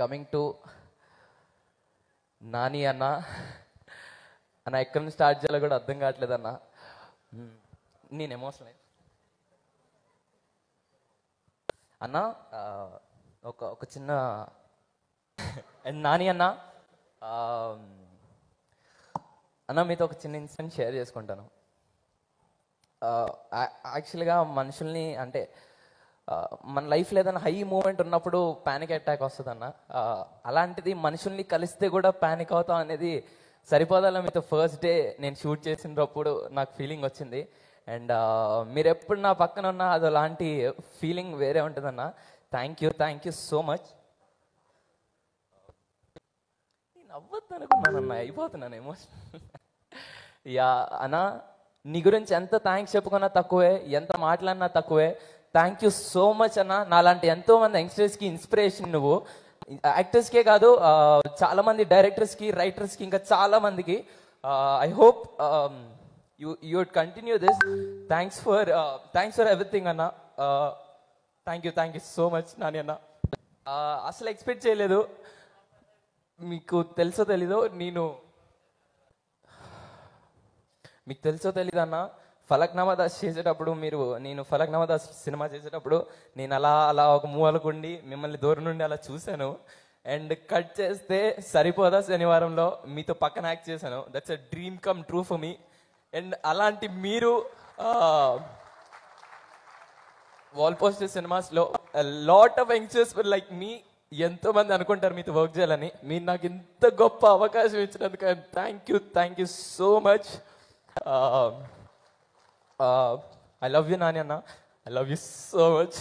Coming to Nani అన్న ఎక్కడి నుంచి స్టార్ట్ చేయాలో కూడా అర్థం కావట్లేదు అన్న. నేను ఎమోషనల్ అన్న. ఒక చిన్న నాని అన్న మీతో ఒక చిన్న ఇన్సిడెంట్ షేర్ చేసుకుంటాను. యాక్చువల్గా మనుషుల్ని అంటే మన లైఫ్లో ఏదైనా హై మూమెంట్ ఉన్నప్పుడు ప్యానిక్ అటాక్ వస్తుంది అన్న. అలాంటిది మనుషుల్ని కలిస్తే కూడా ప్యానిక్ అవుతాం అనేది సరిపోదాలో మీతో ఫస్ట్ డే నేను షూట్ చేసినప్పుడు నాకు ఫీలింగ్ వచ్చింది. అండ్ మీరు ఎప్పుడు నా పక్కన ఉన్నా అది అలాంటి ఫీలింగ్ వేరే ఉంటుందన్న. Thank you so much. నేను అవ్వద్దు అనుకున్నానన్న, అయిపోతున్నాను ఎమోషనల్. యా అన్న, నీ గురించి ఎంత థ్యాంక్స్ చెప్పుకున్నా తక్కువే, ఎంత మాట్లాడినా తక్కువే. థ్యాంక్ యూ సో మచ్ అన్న. నాలాంటి ఎంతో మంది యంగ్స్టర్స్కి ఇన్స్పిరేషన్ నువ్వు. యాక్టర్స్కే కాదు, చాలా మంది డైరెక్టర్స్కి, రైటర్స్కి, ఇంకా చాలా మందికి. I hope you would continue this. Thanks for everything అన్న. Thank you so much Nani అన్న. అసలు ఎక్స్పెక్ట్ చేయలేదు. మీకు తెలుసో తెలీదో, మీకు తెలుసో తెలీదు అన్న, ఫలక్నామా దాస్ చేసేటప్పుడు నేను ఫలక్నామా దాస్ సినిమా చేసేటప్పుడు నేను అలా ఒక మూలకుండి మిమ్మల్ని దూరం నుండి అలా చూశాను. అండ్ కట్ చేస్తే సరిపోదా శనివారంలో మీతో పక్కన యాక్ట్ చేశాను. That's a dream come true for me. And అలాంటి మీరు వాల్ పోస్టర్ సినిమాస్లో లాట్ ఆఫ్ యంగ్స్టర్స్ లైక్ మీ ఎంతో మంది అనుకుంటారు మీతో వర్క్ చేయాలని. మీరు నాకు ఇంత గొప్ప అవకాశం ఇచ్చినందుకు thank you so much. I love you, Nani Anna. I love you so much.